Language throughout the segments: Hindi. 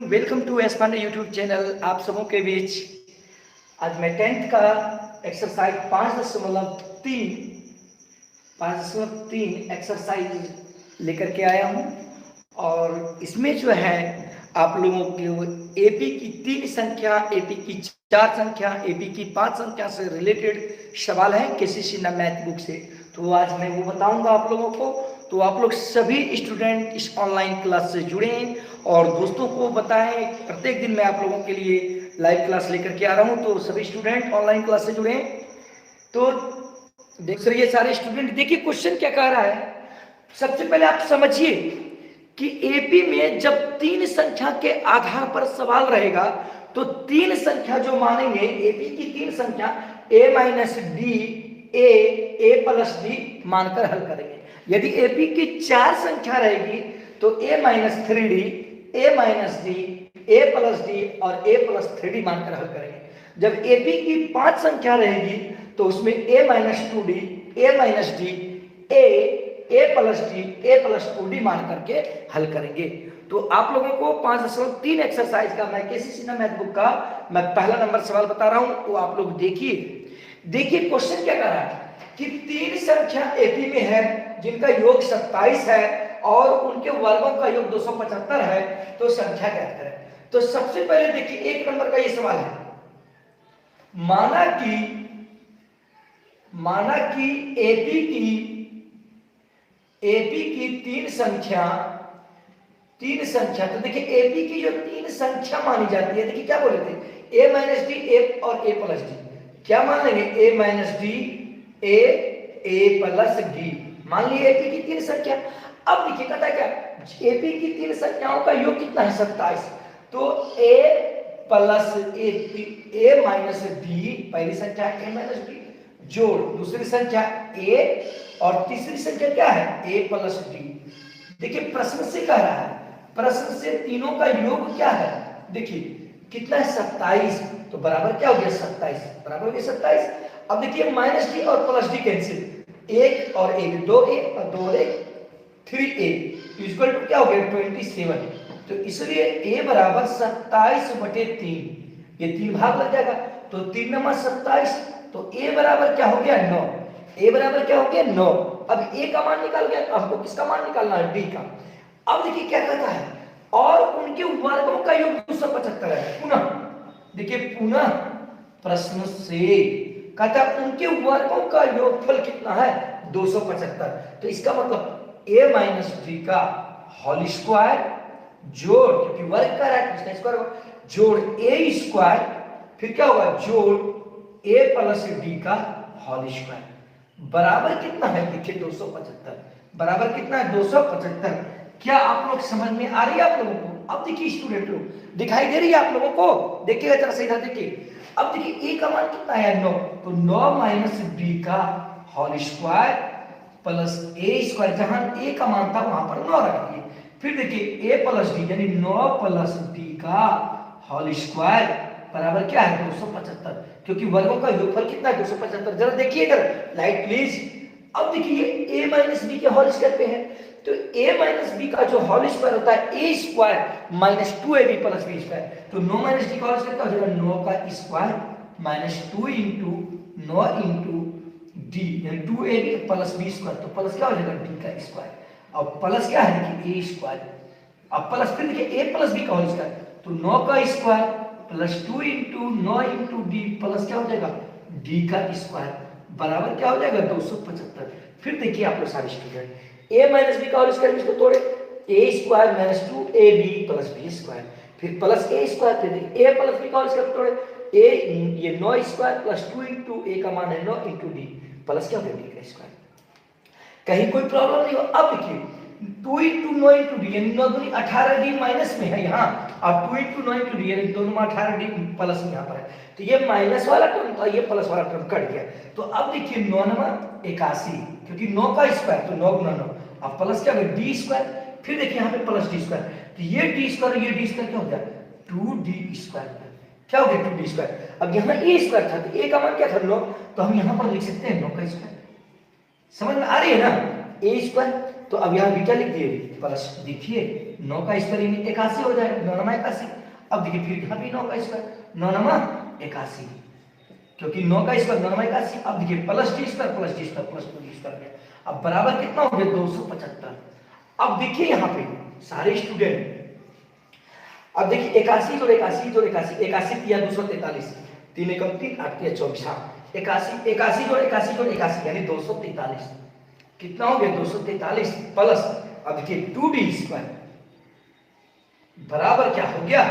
Welcome to S Pandey YouTube channel. आप सबों के बीच आज मैं 10th का एक्सरसाइज 5.3 एक्सरसाइज लेकर के आया हूं और इसमें जो है आप लोगों के एपी की 3 संख्या, एपी की 4 संख्या, एपी की 5 संख्या से रिलेटेड सवाल है केसीसी ना मैथ बुक से। तो आज मैं वो बताऊंगा आप लोगों को। तो आप लोग सभी स्टूडेंट इस ऑनलाइन क्लास से जुड़ें और दोस्तों को बताएं। प्रत्येक दिन मैं आप लोगों के लिए लाइव क्लास लेकर के आ रहा हूं, तो सभी स्टूडेंट ऑनलाइन क्लास से जुड़ें। तो देख रही है सारे स्टूडेंट, देखिए क्वेश्चन क्या कह रहा है। सबसे पहले आप समझिए कि एपी में जब 3 संख्या के आधार पर सवाल रहेगा तो 3 संख्या जो मानेंगे, एपी की 3 संख्या ए माइनस डी, ए प्लस डी मानकर हल करेंगे। यदि एपी की 4 संख्या रहेगी तो ए माइनस 3डी, ए माइनस डी, ए प्लस डी और ए प्लस 3डी मानकर हल करेंगे। जब एपी की 5 संख्या रहेगी तो उसमें ए माइनस 2डी, ए माइनस डी, ए प्लस डी, ए प्लस 2डी मान करके हल करेंगे। तो आप लोगों को 5.3 एक्सरसाइज का मैं केसीसी ना मैथ बुक का मैं पहला नंबर सवाल बता रहा हूं। तो आप लोग देखिए क्वेश्चन क्या कर रहा है कि 3 संख्या एपी में है जिनका योग 27 है और उनके वर्गों का योग 275 है, तो संख्या ज्ञात करें। तो सबसे पहले देखिए 1 नंबर का ये सवाल है। माना कि एपी की 3 संख्या, तो देखिए एपी की जो 3 संख्या मानी जाती है, देखिए क्या बोले थे, ए माइनस डी, ए और ए प्लस डी। क्या मान लेंगे, ए माइनस डी, ए प्लस डी मान लिए एपी की 3 संख्या। अब देखिए कहता क्या, एपी की 3 संख्याओं का योग कितना है, 27। तो ए प्लस ए माइनस डी पहली संख्या, ए माइनस डी जोड़ दूसरी संख्या ए और तीसरी संख्या क्या है, ए प्लस डी। देखिए प्रश्न से कह रहा है, प्रश्न से तीनों का योग क्या है, देखिए कितना है, 27। तो बराबर क्या हो गया, 27 बराबर हो गया 27। अब देखिए माइनस डी और प्लस डी कैंसिल, 1 और 1 2a और 2 और 1 3a इक्वल टू क्या हो गया, 27। तो इसलिए a बराबर 27/3, ये 3 भाग लग जाएगा। तो 3 नंबर 27, तो a बराबर क्या हो गया, 9। a बराबर क्या हो गया, 9। अब a का मान निकाल गया, हमको किसका मान निकालना है, d का। अब देखिए क्या कहता है, और उनके वर्गों का योग 275 है। पुनः प्रश्न से कहता है उनके वर्गों का योगफल कितना है, 275। तो इसका मतलब a माइनस डी का होल स्क्वायर जोड़, क्योंकि वर्ग का है स्क्वायर जोड़ ए स्क्वायर, फिर क्या होगा जोड़ a प्लस डी का होल स्क्वायर बराबर कितना है, देखिए 275 बराबर कितना है, 275। क्या आप लोग समझ में आ रही है आप लोगों को। अब देखिए स्टूडेंट लोग, दिखाई दे रही है आप लोगों को, देखिएगा जरा सीधा देखिए। अब देखिए a का मान कितना है, 9। तो 9 माइनस डी का होल स्क्वायर प्लस ए स्क्वायर, जहां a का मान था वहां पर 9 रख दिए। फिर देखिए a प्लस डी यानी 9 प्लस डी का होल स्क्वायर बराबर क्या है, 275, क्योंकि वर्गों का योगफल कितना है, 275। जरा देखिए इधर लाइट प्लीज। अब देखिए a माइनस बी के होल स्क्वायर पे है, तो a माइनस बी का जो होल स्क्वायर होता है a square minus 2ab plus b square. तो 9 माइनस डी का होल स्क्वायर क्या हो जाएगा, 9 का square minus 2 into 9 into D यानी 2ab प्लस b स्क्वायर। तो प्लस क्या हो जाएगा, d का स्क्वायर। अब प्लस क्या है, देखिए a स्क्वायर, अब प्लस फिर देखिए a प्लस b का होल स्क्वायर, तो 9 का square plus 2 into 9 into D plus क्या हो जाएगा, d का स्क्वायर बराबर क्या हो जाएगा, 275। फिर देखिए आप लोग सारे स्टूडेंट, a माइनस बी का होल स्क्वायर इसको तोड़े, a square minus 2ab plus b square, फिर प्लस a स्क्वायर, फिर देखिए a प्लस b का होल स्क्वायर तोड़े, a ये 9 स्क्वायर प्लस 2 इंटू a का मान है 9 इंटू d प्लस क्या हो गया, d का स्क्वायर। कहीं कोई प्रॉब्लम नहीं हो। अब देखिए 2 इंटू 9 इंटू डी यानी 9 दूनी 18d माइनस में है यहाँ, और 2 इंटू 9 इंटू डी यानी दोनों में 18d प्लस में यहाँ पर है। तो ये माइनस वाला टर्म था, ये प्लस वाला टर्म कट गया। तो अब देखिए 9 नंबर 81, क्योंकि 9 का स्क्वायर तो 9 गुना 9, अब प्लस क्या हो गया, डी स्क्वायर। फिर देखिए यहाँ पे प्लस डी स्क्वायर, तो ये डी स्क्वायर ये डी स्क्वायर क्या हो गया, 2d स्क्वायर। क्या हो गया, 2d स्क्वायर। अब यहाँ a स्क्वायर था, तो a का मान क्या था, 9, तो हम यहाँ पर लिख सकते हैं 9 का स्क्वायर। समझ में आ रही है ना, a स्क्वायर। तो अब यहाँ बीटा लिख दिए प्लस, देखिए 9 का स्क्वायर यानी 81 हो जाएगा, 9 9 81। अब देखिए फिर यहाँ भी 9 का स्क्वायर, 9 9 81, क्योंकि 9 का स्क्वायर 9 9 81। अब देखिए plus D square plus D square plus 2d square, अब बराबर कितना हो गया 275। अब देखिए यहाँ पे सारे स्टूडेंट, अब देखिए 81 जोड़ 81 जोड़ 81, 81 या 243, 3 एकम 3 8 या 24, हाँ 81 81 जोड़ 81 जोड़ 81 यानी 243, कितना हो गया 243 प्लस, अब देखिए 2d स्क्वायर बराबर क्या हो गया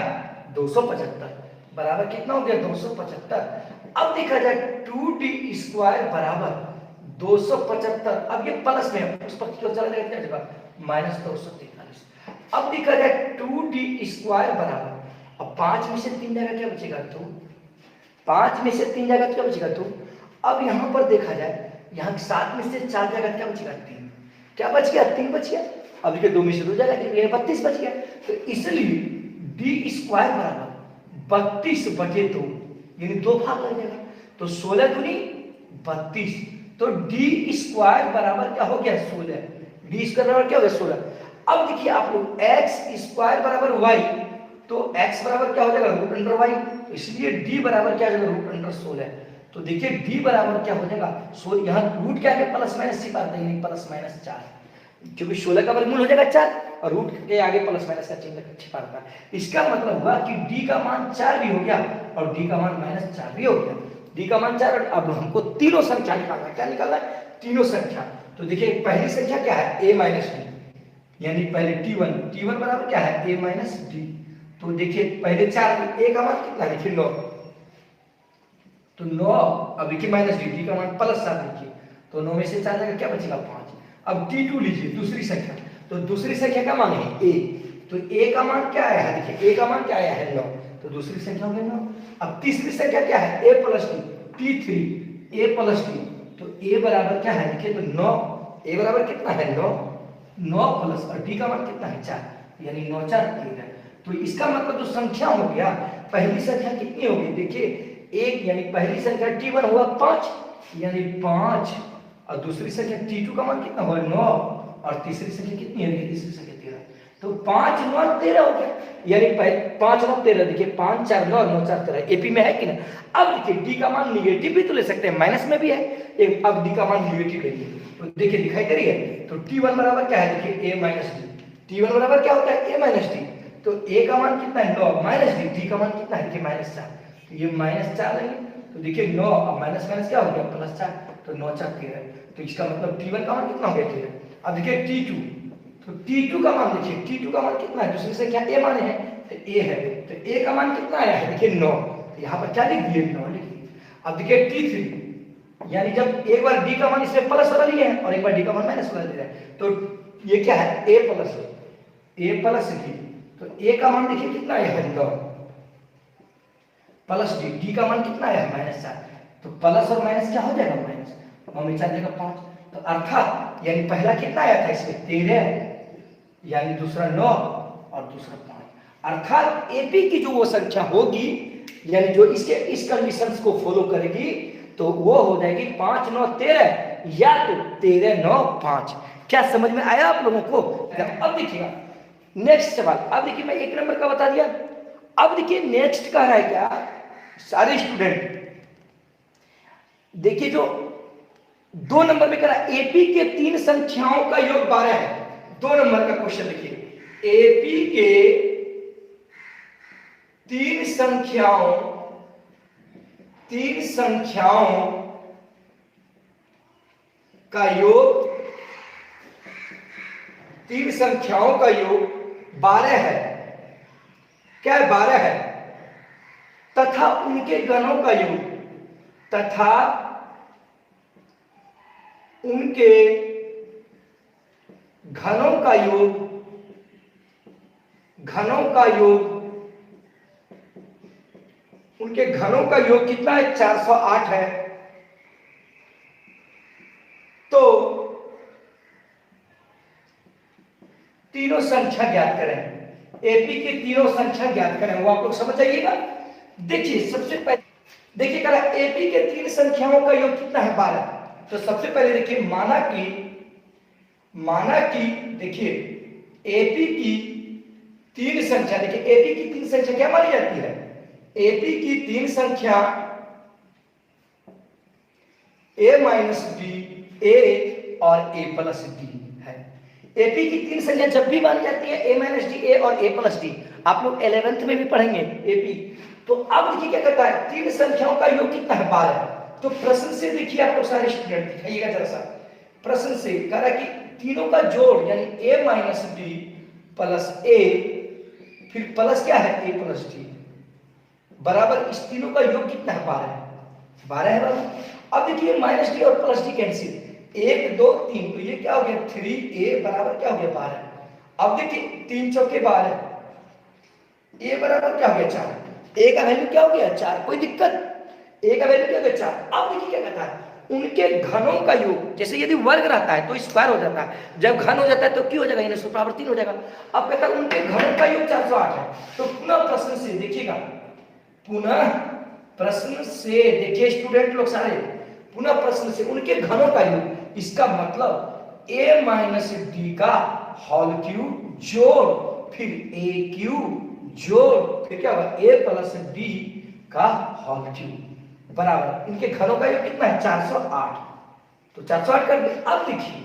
275, बराबर कितना हो गया 275। अब देखा जाए 2d स्क्वायर बराबर 275, अब ये प्लस में उस पर क्यों चला जाएगा क्या जगह माइनस 243। अब देखा जाए 2d स्क्वायर बराबर, अब 5 में से 3 जाएगा क्या बचेगा 2, 5 में से 3 जाएगा क्या बचेगा 2। अब यहाँ पर देखा जाए यहाँ 7 में से 4 जाएगा क्या बचेगा 3, क्या बच गया 3 बच गया। अब देखिए 2 में से 2 जाएगा 32 बच गया। तो इसलिए डी स्क्वायर बराबर 32/2 यानी 2 भाग लग जाएगा, तो 16 दूनी 32, तो डी स्क्वायर बराबर क्या हो गया 16, डी स्क्वायर बराबर क्या हो गया 16। अब देखिए आप लोग एक्स स्क्वायर बराबर वाई, तो एक्स बराबर क्या हो जाएगा रूट अंडर वाई, तो इसलिए डी बराबर क्या हो जाएगा रूट अंडर 16। तो देखिए डी बराबर क्या हो जाएगा 16, यहाँ रूट क्या है प्लस माइनस सिखाते हैं प्लस माइनस 4, क्योंकि 16 का वर्गमूल हो जाएगा 4 और रूट के आगे प्लस माइनस का चिन्ह छिपाता है। इसका मतलब हुआ कि डी का मान 4 भी हो गया और डी का मान -4 भी हो गया, डी का मान 4। और अब हमको तीनों संख्या निकालना है, क्या निकालना है तीनों संख्या। तो देखिए पहली संख्या क्या है a माइनस डी, यानी पहले t1, t1 बराबर क्या है a माइनस डी। तो देखिए पहले 4 a का मान कितना देखिए 9, तो 9, अब देखिए माइनस डी, डी का मान +7 देखिए, तो 9 में से 4 जाएगा क्या बचेगा 5। अब t2 लीजिए दूसरी संख्या, तो दूसरी संख्या का मान है a, तो a का मान क्या आया है देखिए a का मान क्या आया है 9, तो दूसरी संख्या हो गई 9। अब तीसरी संख्या क्या है a + t, t3 a + t, तो a बराबर क्या है देखिए तो 9, a बराबर कितना है 9 प्लस और d का मान कितना है 4, यानी 9 4 13। तो इसका मतलब जो संख्या हो गया, पहली संख्या कितनी होगी देखिए 1, यानी पहली संख्या t1 हुआ 5 यानी 5, और दूसरी संख्या t2 का मान कितना हुआ 9, और तीसरी संख्या कितनी है देखिए तीसरी संख्या 13, तो 5 9 13 हो गया, यानी 5 9 13 देखिए 5 4 9 9 4 13 एपी में है कि ना। अब देखिए डी का मान निगेटिव भी तो ले सकते हैं, माइनस में भी है एक, अब डी का मान निगेटिव लेंगे तो देखिए दिखाई दे रही है। तो t1 बराबर क्या है देखिए a माइनस डी, t1 बराबर क्या होता है a माइनस डी, तो a का मान कितना है 9 माइनस डी, d का मान कितना है देखिए -4, तो ये -4 लेंगे तो देखिए 9 अब माइनस माइनस क्या हो गया +4, तो 9 4 13, तो इसका मतलब t1 का मान कितना हो गया 13। अब देखिए t2, तो t2 का मान देखिए t2 का मान कितना है, दूसरी संख्या a माने है तो a है, तो a का मान कितना आया है देखिए 9, तो यहाँ पर क्या लिख दिए 9 लिख दिए। अब देखिए t3, यानी जब एक बार d का मान इसमें प्लस वाला लिया है और एक बार d का मान माइनस वाला दे रहा है, तो ये क्या है a प्लस d, तो a का मान देखिए कितना आया है 9 प्लस d का मान कितना आया है -4, तो प्लस और माइनस क्या हो जाएगा माइनस, 9 में 4 जाएगा 5, तो अर्थात यानी पहला कितना आया था इसमें 13, यानी दूसरा 9 और दूसरा 5, अर्थात एपी की जो वो संख्या होगी यानी जो इसके इस कंडीशंस को फॉलो करेगी तो वो हो जाएगी 5 9 13 या तो 13 9 5। क्या समझ में आया आप लोगों को। अब देखिएगा नेक्स्ट सवाल, अब देखिए मैं 1 नंबर का बता दिया, अब देखिए नेक्स्ट का है क्या सारे स्टूडेंट देखिए जो 2 नंबर में करा एपी के 3 संख्याओं का योग 12 है। 2 नंबर का क्वेश्चन देखिए एपी के 3 संख्याओं का योग 3 संख्याओं का योग 12 है, क्या 12 है, तथा उनके घनों का योग उनके घनों का योग कितना है 408 है। तो तीनों संख्या ज्ञात करें, एपी की तीनों संख्या ज्ञात करें, वो आप लोग समझ जाइएगा। देखिए सबसे पहले देखिए करा एपी के 3 संख्याओं का योग कितना है 12। तो सबसे पहले देखिए माना कि देखिए एपी की तीन संख्या, देखिए एपी की तीन संख्या क्या मानी जाती है? एपी की तीन संख्या ए माइनस डी, ए और ए प्लस डी है। एपी की तीन संख्या जब भी मानी जाती है ए माइनस डी, ए और ए प्लस डी, आप लोग 11th में भी पढ़ेंगे एपी। तो अब देखिए क्या कहता है, तीन संख्याओं का योग कितना है? 12। तो प्रश्न से देखिए आप लोग सारे स्टूडेंट दिखाइएगा जरा सा, प्रश्न से कह रहा है कि तीनों का जोड़ यानी ए माइनस डी प्लस ए, फिर प्लस क्या है ए प्लस डी, बराबर इस तीनों का योग कितना है? 12। 12 है बराबर। अब देखिए माइनस डी और प्लस डी कैंसिल, 1 2 3, तो ये क्या हो गया 3a बराबर क्या हो गया 12। अब देखिए 3 चौके 12, a बराबर क्या हो गया 4, a का वैल्यू क्या हो गया 4, कोई दिक्कत, a का वैल्यू क्या हो गया 4। अब देखिए क्या कहता है, उनके घनों का योग, जैसे यदि वर्ग रहता है तो स्क्वायर हो जाता है, जब घन हो जाता है तो क्यों हो जाएगा, यानी 100/3 हो जाएगा। अब कहता है उनके घनों का योग 408 है। तो पुनः प्रश्न से देखिएगा, पुनः प्रश्न से देखिए स्टूडेंट लोग सारे, पुनः प्रश्न से उनके घनों का योग, इसका मतलब a माइनस डी का होल क्यूब जोड़ फिर a क्यूब जोड़ फिर क्या होगा a प्लस डी का होल क्यूब बराबर इनके घनों का योग कितना है 408। तो 408 कर दिए। अब देखिए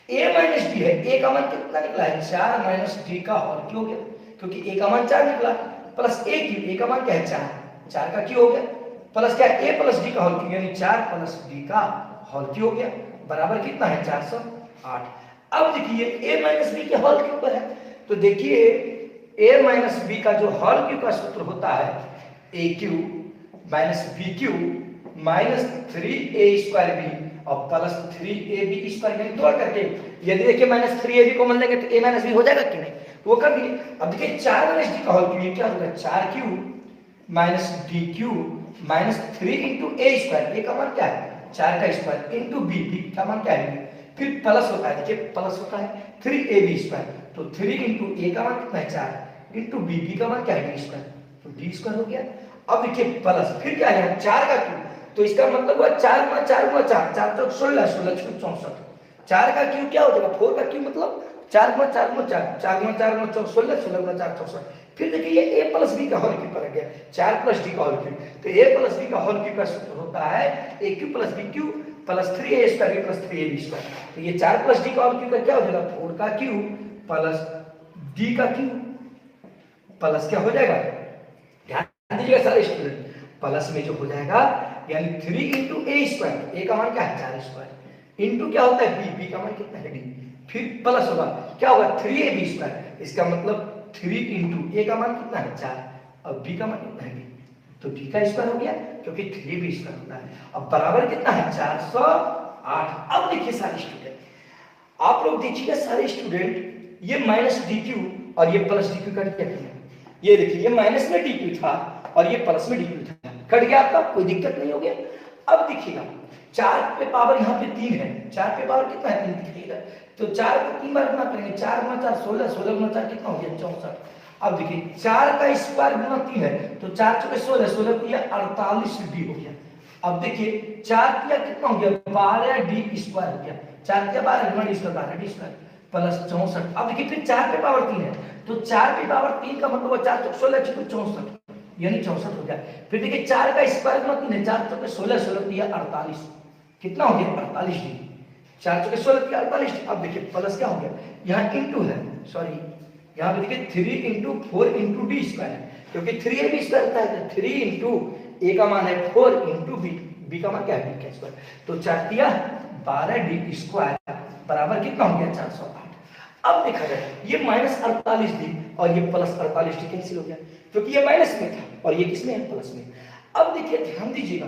a माइनस डी है, a का मान कितना निकला है 4 माइनस डी का होल क्यूब हो गया, क्योंकि a का मान 4 निकला, प्लस a क्यूब, a का मान क्या है 4, 4 का क्यूब हो गया, प्लस क्या है a प्लस डी का होल क्यूब यानी 4 प्लस डी का होल क्यूब हो गया, बराबर कितना है 408। अब देखिए a माइनस बी के होल क्यूब पर है, तो देखिए a माइनस बी का जो होल क्यूब का सूत्र होता है a cube minus B cube minus 3a square B और प्लस 3ab स्क्वायर, यानी तोड़ करके यदि देखिए माइनस 3ab को मान लेंगे तो a माइनस बी हो जाएगा कि नहीं, वो कर दिए। अब देखिए 4 माइनस डी का होल क्यूब क्या होगा 4 cube minus D cube minus 3 into a square, a का मान क्या है 4 का स्क्वायर इंटू b, b का मान क्या है, फिर प्लस होता है, देखिए प्लस होता है 3ab स्क्वायर, तो 3 इंटू a का मान कितना है 4 इंटू b, b का मान क्या है d स्क्वायर, तो d स्क्वायर हो गया। अब देखिए प्लस फिर क्या है 4 का क्यूब, तो इसका मतलब हुआ 4 गुणा 4 गुणा 4, 4 चौक 16, 16 छूट 64, 4 का क्यूब क्या हो जाएगा 4 का क्यूब मतलब 4 गुणा 4 गुणा 4, 4 गुणा 4 गुणा 16, 16 गुणा 4 64। फिर देखिए ये a प्लस b का होल क्यूब पर गया 4 प्लस d का होल क्यूब, तो a प्लस b का होल क्यूब का सूत्र होता है a cube plus b cube plus 3a square plus 3ab square, तो ये 4 प्लस d का होल क्यूब का क्या हो जाएगा 4 का क्यूब प्लस d का क्यूब प्लस क्या हो जाएगा, ध्यान दीजिएगा सारे स्टूडेंट, प्लस में जो हो जाएगा यानी 3 इंटू a स्क्वायर, a का मान क्या है 4 स्क्वायर इंटू क्या होता है b, b का मान कितना है d, फिर प्लस होगा क्या होगा 3ab स्क्वायर, इसका मतलब 3 इंटू a का मान कितना है 4 और b का मान कितना है d, तो d का स्क्वायर हो गया क्योंकि 3b स्क्वायर होता है। अब बराबर कितना है 408। अब देखिए सारे स्टूडेंट, आप लोग देखिएगा सारे स्टूडेंट, ये माइनस डी क्यू और ये प्लस डी क्यू कट गया, ये देखिए ये माइनस में डी क्यू था और ये प्लस में डी क्यू था, कट गया आपका, कोई दिक्कत नहीं हो गया। अब देखिएगा 4 पे पावर यहाँ पे 3 है, 4 पे पावर कितना है 3 दिखेगा, तो 4 को 3 बार गुना करेंगे, 4 गुना 4 16, 16 गुना 4 कितना हो गया 64। अब देखिए 4 का स्क्वायर गुना 3 है, तो 4 चौके 16, 16 किया 48 डी हो गया। अब देखिए 4 किया कितना हो गया 12 डी स्क्वायर हो गया, 4 किया 12 गुना D square 12 D square plus 64। अब देखिए फिर 4 पे पावर 3 है, तो 4 पे पावर 3 का मतलब 4 चौके 16 64 यानी 64 हो गया। फिर देखिए 4 का स्क्वायर गुना 3 है, 4 चौके 16, 16 किया 48, कितना हो गया 48 डी, 4 चौके 16 किया 48। अब देखिए प्लस क्या हो गया, यहाँ इंटू है, सॉरी यहाँ पे देखिए 3 इंटू 4 इंटू डी स्क्वायर है, क्योंकि 3ab स्क्वायर होता है, 3 इंटू a का मान है 4 इंटू b का मान क्या है d का स्क्वायर, तो 4 दिया 12 डी स्क्वायर बराबर कितना हो गया 408। अब देखा जाए ये माइनस 48 डी और ये प्लस 48 डी कैंसिल हो गया, क्योंकि ये माइनस में था और ये किसमें है प्लस में। अब देखिए ध्यान दीजिएगा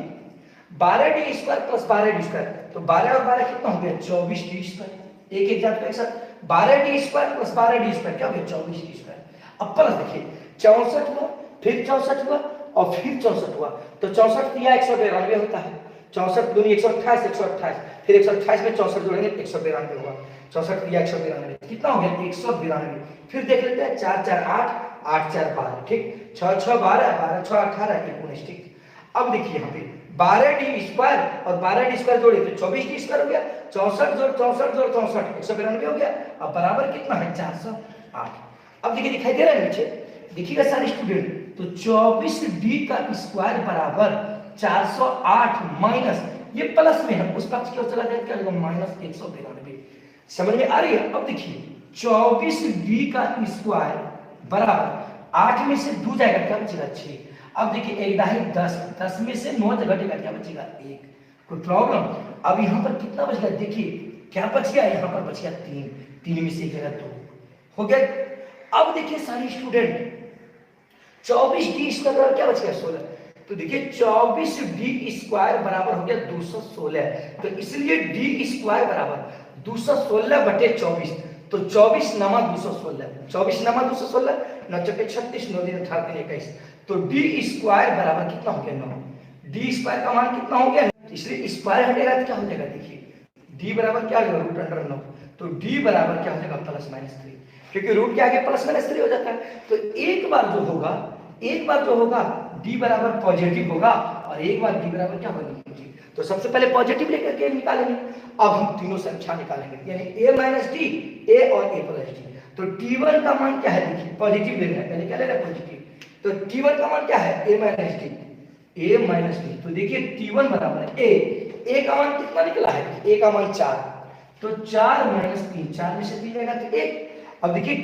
12 D square plus 12 D square, तो 12 और 12 कितना हो गया 24 डी स्क्वायर, एक एक जात एक साथ 12 D square plus 12 D square क्या हो गया 24 डी स्क्वायर। अब प्लस देखिए 64 हुआ, फिर 64 हुआ और फिर 64 हुआ, तो 64 दिया 192 होता है, 64 दूनी 128, 128 फिर 128 में 64 जोड़ेंगे 192 हुआ, 64 दिया 192 कितना हो गया 192। फिर देख लेते हैं 4 4 8 8 4 12, ठीक 6 6 12 12 6 18 19, ठीक। अब देखिए यहाँ पे 12 डी स्क्वायर और 12 डी स्क्वायर जोड़े तो 24 डी स्क्वायर हो गया, 64 जोड़ 64 जोड़ 64 192 हो गया। अब बराबर कितना है 408। अब देखिए दिखाई दे रहा है नीचे, देखिएगा सारे स्टूडेंट, तो 24d का स्क्वायर बराबर 408 माइनस, ये प्लस में है उस पक्ष की ओर चला जाए क्या होगा माइनस 192। समझ में आ रही है? अब देखिए 24d का स्क्वायर बराबर 8 में से 2 जाएगा क्या बचेगा 6। अब देखिए एक दाही 10, 10 में से 9 घटेगा क्या बचेगा 1। कोई प्रॉब्लम? अब यहाँ पर कितना बच गया देखिए, क्या बच गया, यहाँ पर बच गया 3, 3 में से 1 जगह 2 हो गया। अब देखिए सारे स्टूडेंट 24d स्क्वायर बराबर क्या बच गया 16, तो देखिए 24d स्क्वायर बराबर हो गया 216, तो इसलिए d स्क्वायर बराबर 216 बटे 24, तो 24 नमा 216, 24 नमा 216, 9 चौके 36, 9 दिन 18 दिन 21, तो d स्क्वायर बराबर कितना हो गया 9, d स्क्वायर का मान कितना हो गया, इसलिए स्क्वायर हटेगा तो क्या हो जाएगा देखिए d बराबर क्या होगा रूट अंडर 9, तो d बराबर क्या हो जाएगा प्लस माइनस 3, क्योंकि रूट के आगे प्लस माइनस 3 हो जाता है। तो एक बार जो होगा d बराबर पॉजिटिव होगा और एक बार d बराबर क्या होगा नेगेटिव, तो सबसे पहले पॉजिटिव लेकर के निकालेंगे। अब हम तीनों संख्या निकालेंगे, यानी a माइनस डी, a और a प्लस डी। तो t1 का मान क्या है देखिए, पॉजिटिव ले रहे हैं, पहले क्या ले रहे हैं पॉजिटिव, तो t1 का मान क्या है a माइनस डी, तो देखिए t1 बराबर है a का मान कितना निकला है, a का मान 4, तो 4 माइनस 3, 4 में से 3 जाएगा तो 1। अब देखिए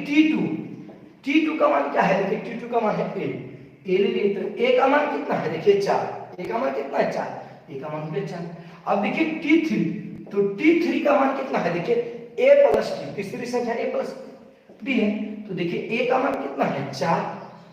t2 का मान क्या है, देखिए t2 का मान है a ले लिए, तो a का मान कितना है देखिए 4, a का मान कितना है 4, a का मान है 4। अब देखिए t3, तो t3 का मान कितना है देखिए a प्लस d, तीसरी संख्या a प्लस d है, तो देखिए a का मान कितना है 4,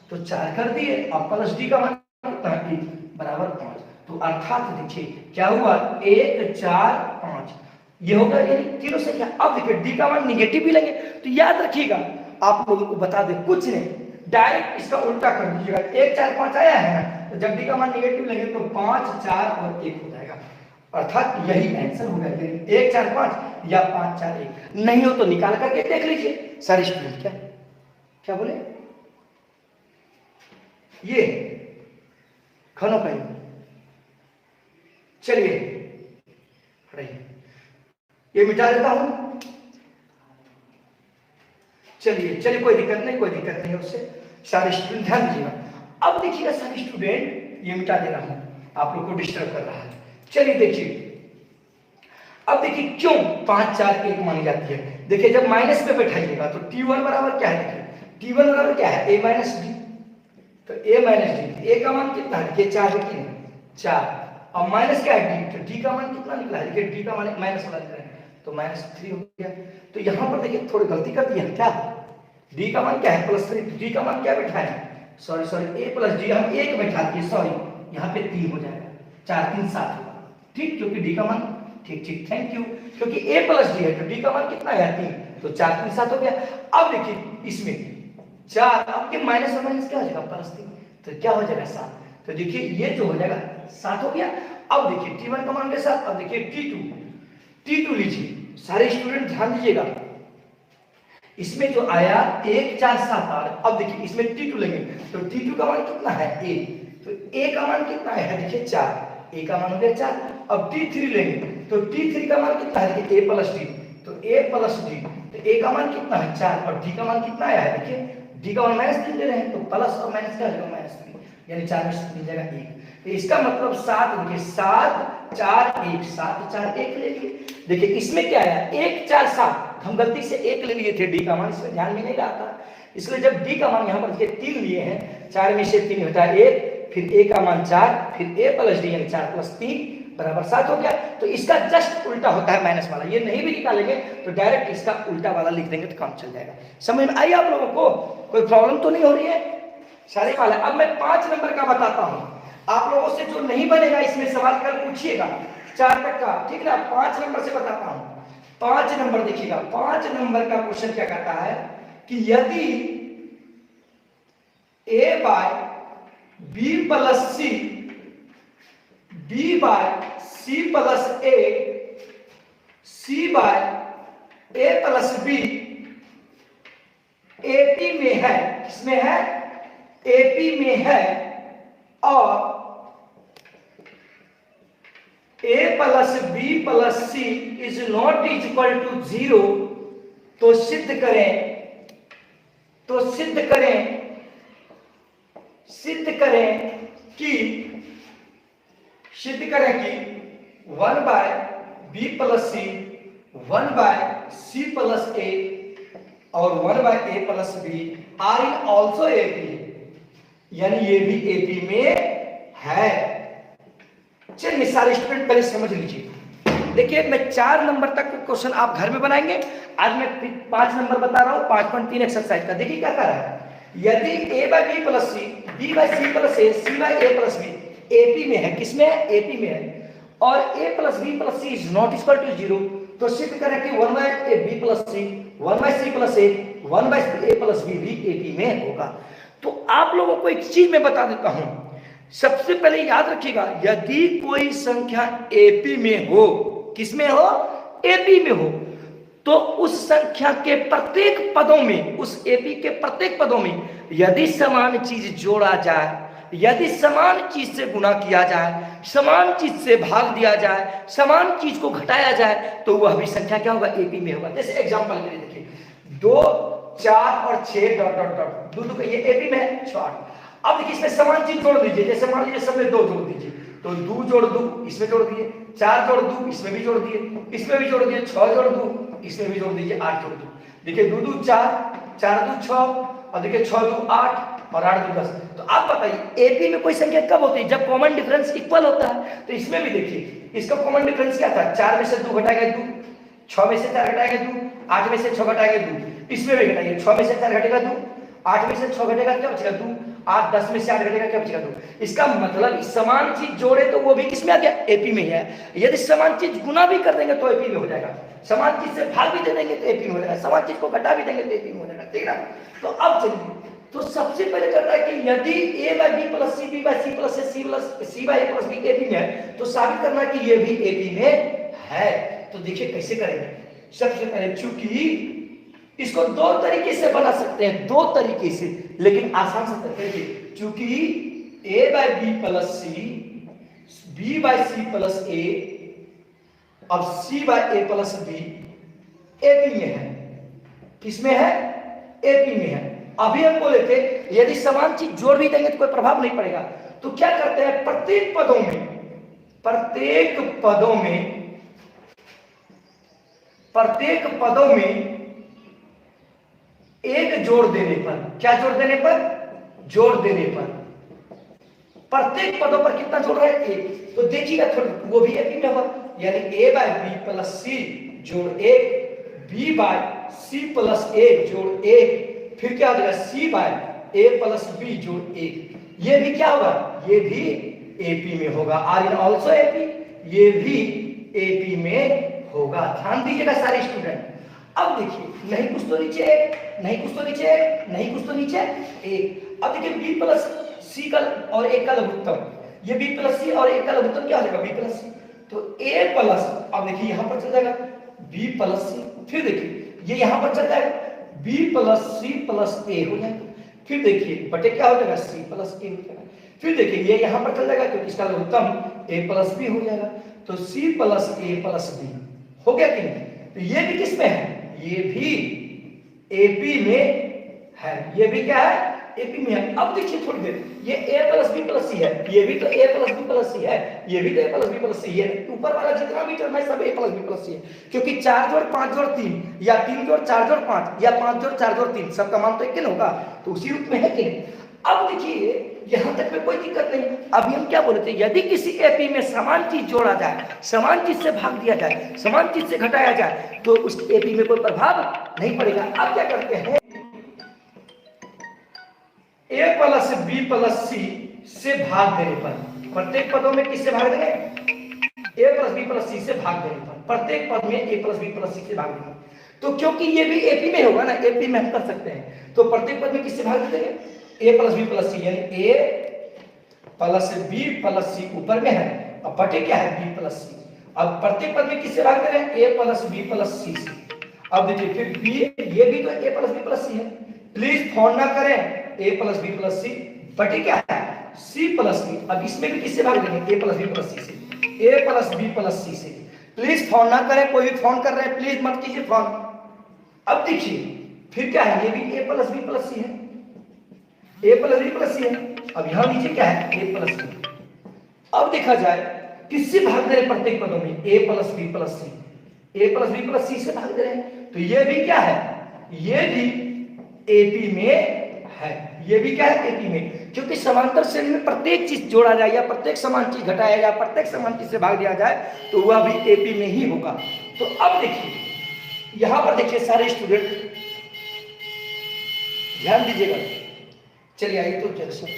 तो 4 कर दिए, अब प्लस d का मान कितना है 1 बराबर 5, तो अर्थात देखिए क्या हुआ 1 4 5, ये होगा यानी तीनों संख्या। अब देखिए d का मान निगेटिव भी लेंगे, तो याद रखिएगा आप लोगों को बता दें कुछ नहीं, डायरेक्ट इसका उल्टा कर दीजिएगा, 1 4 5 आया है ना, तो जब d का मान निगेटिव लेंगे तो 5 4 और 1 हो जाएगा, अर्थात यही आंसर होगा, 1 4 5 या 5 4 1, नहीं हो तो निकाल करके देख लीजिए सारे स्टूडेंट। क्या बोले, ये खनों का चलिए ये मिटा देता हूं, चलिए कोई दिक्कत नहीं उससे, सारे स्टूडेंट ध्यान दीजिएगा। अब देखिएगा सारे स्टूडेंट, ये मिटा दे रहा हूं, आप लोग को डिस्टर्ब कर रहा है। चलिए देखिए, अब देखिए क्यों 5 4 1 मानी जाती है, देखिए जब माइनस पे बैठाइएगा तो t1 बराबर क्या है, देखिए t1 बराबर क्या है a माइनस डी, तो a माइनस डी, a का मान कितना है देखिए 4 है कि 4, अब माइनस क्या है d, तो d का मान कितना निकला है देखिए, d का मान माइनस वाला निकला है तो -3 हो गया। तो यहां पर देखिए थोड़ी गलती कर दी है, क्या d का मान क्या है +3, d का मान क्या बैठा है, सॉरी a प्लस d हम 1 बैठा दिए, सॉरी यहाँ पे 3 हो जाएगा, 4 3 7 होगा, ठीक, क्योंकि d का मान ठीक थैंक यू, क्योंकि a प्लस d है तो d का मान कितना है 3, तो 4 3 7 हो गया। अब देखिए इसमें 4, अब ये माइनस और माइनस क्या हो जाएगा +3, तो क्या हो जाएगा 7, तो देखिए ये जो हो जाएगा 7 हो गया। अब देखिए t1 का मान 7, अब देखिए t2 लीजिए, सारे स्टूडेंट ध्यान दीजिएगा, इसमें जो आया 1 4 7 8, अब देखिए इसमें t2 लेंगे तो t2 का मान कितना है a, तो a का मान कितना है देखिए 4, a का मान हो गया 4। अब t3 लेंगे तो t3 का मान कितना है देखिए a प्लस d, तो a प्लस d, तो a का मान कितना है 4 और d का मान कितना आया है देखिए, d का मान -3 ले रहे हैं तो प्लस और माइनस क्या हो जाएगा -3, यानी 4 में से 3 जाएगा 1, तो इसका मतलब 7 देखिए 7 4 1, 7 4 1 ले लिए। देखिए इसमें क्या आया 1 4 7, हम गलती से 1 ले लिए थे, d का मान इसमें ध्यान में नहीं रहा था, इसलिए जब d का मान यहाँ पर देखिए 3 लिए हैं, 4 में से 3 होता है 1, फिर a का मान 4, फिर a प्लस d यानी 4 प्लस 3 बराबर 7 हो गया। तो इसका जस्ट उल्टा होता है माइनस वाला, ये नहीं भी निकालेंगे तो डायरेक्ट इसका उल्टा वाला लिख देंगे तो काम चल जाएगा। समझ में आई आप लोगों को, कोई प्रॉब्लम तो नहीं हो रही है सारे वाला। अब मैं 5 नंबर का बताता हूं, आप लोगों से जो नहीं बनेगा इसमें सवाल कल पूछिएगा 4 तक का, ठीक ना। 5 नंबर से बताता हूं, 5 नंबर देखिएगा, 5 नंबर का क्वेश्चन क्या कहता है कि यदि a by b plus c, b by c plus a, c by a plus b AP में है, किसमें है AP में है, और a plus b plus c is not equal to 0, तो सिद्ध करें तो सिद्ध करें कि 1 by B plus C 1 by C plus A और 1 by A plus B are in also AP, यानी ये भी एपी में है। चलिए सारे स्टूडेंट पहले समझ लीजिए। देखिए मैं 4 नंबर तक क्वेश्चन आप घर में बनाएंगे, आज मैं 5 नंबर बता रहा हूं 5.3 एक्सरसाइज का। देखिए क्या कर रहा है, यदि a by B plus C b by C plus A सी by A plus B AP में है, किसमें है, एपी में है, और a plus B plus C is not equal to 0, तो सिद्ध करें कि 1 by A B plus C 1 by C plus A 1 by A plus B भी एपी में होगा। तो आप लोगों को एक चीज मैं बता देता हूं, सबसे पहले याद रखिएगा, यदि कोई संख्या एपी में हो, किसमें हो, एपी में हो, तो उस संख्या के प्रत्येक पदों में, उस एपी के प्रत्येक पदों में यदि समान चीज जोड़ा जाए, यदि समान चीज से गुणा किया जाए, समान चीज से भाग दिया जाए, समान चीज को घटाया जाए, तो वह भी संख्या क्या होगा, एपी में होगा। जैसे एग्जांपल के लिए देखिए 2 4 और 6 डॉट डॉट डॉट, दो का ये एपी में है 6। अब देखिए इसमें समान चीज जोड़ दीजिए, जैसे मान लीजिए सब में 2 जोड़ दीजिए, तो 2 जोड़ 2 इसमें जोड़ दिए, 4 जोड़ 2 इसमें भी जोड़ दिए, इसमें भी जोड़ दिए, 6 जोड़ 2 इसमें भी जोड़ दीजिए, 8 जोड़ 2। देखिए 2 2 4 4 2 6 और देखिए 6 2 8 और 8 2 10। तो आप बताइए एपी में कोई संख्या कब होती है, जब कॉमन डिफरेंस इक्वल होता है। तो इसमें भी देखिए इसका कॉमन डिफरेंस क्या था, 4 में से 2 घटाएगा 2, 6 में से 4 घटाएगा 2, 8 में से 6 घटाएगा 2, इसमें भी घटाइए, 6 में से 4 घटेगा 2, 8 में से 6 घटेगा क्या बचेगा 2, 8 10 में से 8 घटेगा क्या बचेगा 2। इसका मतलब समान चीज जोड़े तो वो भी किसमें आ गया, एपी में है। यदि समान चीज गुना भी कर देंगे तो एपी में हो जाएगा, समान चीज से भाग भी दे देंगे तो एपी में हो जाएगा, समान चीज को घटा भी देंगे तो एपी में हो जाएगा, ठीक है। तो अब चलिए, तो सबसे पहले करना है कि यदि a by B plus C बी बाय सी प्लस ए सी by A plus B AP में है, तो साबित करना है कि ये भी एपी में है। तो देखिए कैसे करेंगे। सबसे पहले चूंकि इसको 2 तरीके से बना सकते हैं, 2 तरीके से, लेकिन आसान से देखिए, चूंकि a by B plus C b by C plus A अब c by A plus B AP में है, किसमें है, एपी में है। अभी हम बोले थे यदि समान चीज जोड़ भी देंगे तो कोई प्रभाव नहीं पड़ेगा। तो क्या करते हैं, प्रत्येक पदों में एक जोड़ देने पर, क्या जोड़ देने पर, जोड़ देने पर, प्रत्येक पदों पर कितना जोड़ रहा है, एक। तो देखिएगा थोड़ा वो भी एपी में होगा, यानी a by B plus C जोड़ 1, b by C plus A जोड़ 1, फिर क्या हो जाएगा c by a plus B जोड़ 1। ये भी क्या होगा, ये भी एपी में होगा, आर इन ऑल्सो एपी, ये भी एपी में होगा। ध्यान दीजिएगा सारे स्टूडेंट। अब देखिए नहीं कुछ तो नीचे एक, नहीं कुछ तो नीचे एक, नहीं कुछ तो नीचे एक। अब देखिए b प्लस सी का और एक का लघुत्तम, ये b प्लस सी और एक का लघुत्तम क्या हो जाएगा, b प्लस सी, तो a प्लस, अब देखिए यहां पर चल जाएगा b प्लस सी, फिर देखिए ये यहां पर चल जाएगा b प्लस सी प्लस ए हो जाएगा, फिर देखिए बटे क्या हो जाएगा, c प्लस ए हो जाएगा, फिर देखिए ये यहां पर चल जाएगा क्योंकि इसका लघुत्तम a प्लस बी हो जाएगा, तो c प्लस ए प्लस बी हो गया कि नहीं। तो ये भी किसमें है, ये भी एपी में है, ये भी क्या है, एपी में है। अब देखिए थोड़ी देर, ये a plus B plus C है, ये भी तो a plus B plus C है, ये भी तो a plus B plus C है, ऊपर वाला जितना भी टर्म है सब a plus B plus C है, क्योंकि 4 जोड़ 5 जोड़ 3 या 3 जोड़ 4 जोड़ 5 या 5 जोड़ 4 जोड़ 3 सबका मान तो एक ही होगा, तो उसी रूप में है कि नहीं। अब देखिए यहां तक में कोई दिक्कत नहीं। अभी हम क्या बोले थे, यदि किसी एपी में समान चीज जोड़ा जाए, समान चीज से भाग दिया जाए, समान चीज से घटाया जाए, तो उस एपी में कोई प्रभाव नहीं पड़ेगा। अब क्या करते हैं, a plus B plus C से भाग देने पर, प्रत्येक पदों में किससे भाग देंगे, a plus B plus C से भाग देने पर, प्रत्येक पद में a plus B plus C से भाग देंगे, तो क्योंकि ये भी एपी में होगा ना, एपी में हम कर सकते हैं, तो प्रत्येक पद में किससे भाग देंगे, a प्लस बी प्लस सी, यानी a प्लस बी प्लस सी ऊपर में है, अब बटे क्या है, b प्लस सी। अब प्रत्येक पद में किससे भाग दे रहे हैं, a plus B plus C से। अब देखिए फिर b, ये भी तो a plus B plus C है, प्लीज फोन ना करें, a प्लस बी प्लस सी बटे क्या है, c प्लस बी। अब इसमें भी किससे भाग देंगे, a plus B plus C से, a plus B plus C से। प्लीज फोन ना करें, कोई भी फोन कर रहे हैं प्लीज मत कीजिए फोन। अब देखिए फिर क्या है, ये भी a plus B plus C है, a plus B plus C है। अब यहां नीचे क्या है, a प्लस बी। अब देखा जाए किससे भाग दे रहे प्रत्येक पदों में, a plus B plus C, a plus B plus C से भाग दे रहे हैं। तो ये भी क्या है, ये भी AP में है, ये भी क्या है AP में, क्योंकि समांतर श्रेणी में प्रत्येक चीज जोड़ा जाए या प्रत्येक समान चीज घटाया जाए, प्रत्येक समान चीज से भाग दिया जाए तो वह भी AP में ही होगा। तो अब देखिए यहां पर देखिए सारे स्टूडेंट ध्यान दीजिएगा, चलिए आइए तो जैसे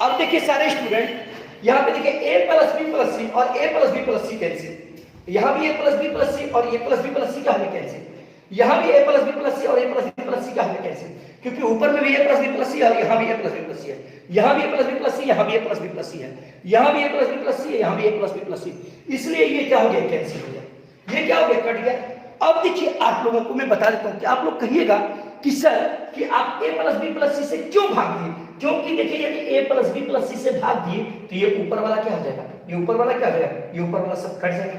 अब देखिए सारे स्टूडेंट यहां पे देखिए a plus B plus C और a plus B plus C cancel, यहां भी a plus B plus C और a plus B plus C क्या होगा कैंसिल, यहां भी a plus B plus C और a plus B plus C क्या होगा कैंसिल, क्योंकि ऊपर में भी a plus B plus C है और यहां भी a plus B plus C है, यहां भी a प्लस बी प्लस सी, यहां भी a plus B plus C है, यहां भी a plus B plus C है, यहां भी a प्लस बी प्लस सी, इसलिए ये क्या हो गया कैंसिल हो गया, ये क्या हो गया कट गया। अब देखिए आप लोगों को मैं बता देता हूं कि आप लोग कहिएगा कि सर कि आप a plus B plus C से क्यों भाग दिए, क्योंकि देखिए यदि a plus B plus C से भाग दिए तो ये ऊपर वाला क्या हो जाएगा, ये ऊपर वाला क्या हो जाएगा, ये ऊपर वाला सब कट जाएगा।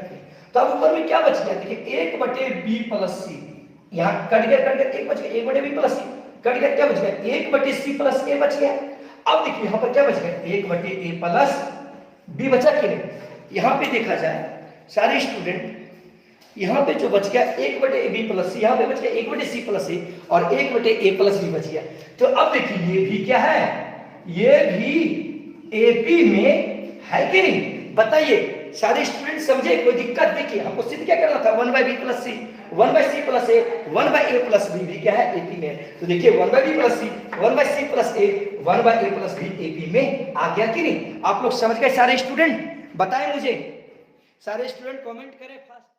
तो अब ऊपर में क्या बच गया, देखिए 1 बटे b प्लस सी, यहाँ कट गया 1 बच गया, 1 बटे b प्लस सी कट गया, क्या बच गया 1 बटे c प्लस a बच गया। अब देखिए यहाँ पर क्या बच गया 1 बटे a प्लस b बचा कि नहीं, यहाँ पे देखा जाए सारे स्टूडेंट यहाँ पे जो बच गया 1 बटे ए बी प्लस सी, यहाँ पे बच गया 1 बटे सी प्लस ए और 1 बटे ए प्लस बी बच गया। तो अब देखिए ये भी क्या है, ये भी एपी में है कि नहीं, बताइए सारे स्टूडेंट समझे, कोई दिक्कत, देखिए हमको सिद्ध क्या करना था 1 by B plus C, 1 by C plus A, 1 by A plus B भी क्या है एपी में। तो देखिए 1 by B plus C, 1 by C plus A, 1 by A plus B AP में आ गया कि नहीं। आप लोग समझ गए सारे स्टूडेंट, बताएं मुझे, सारे स्टूडेंट कमेंट करें फास्ट।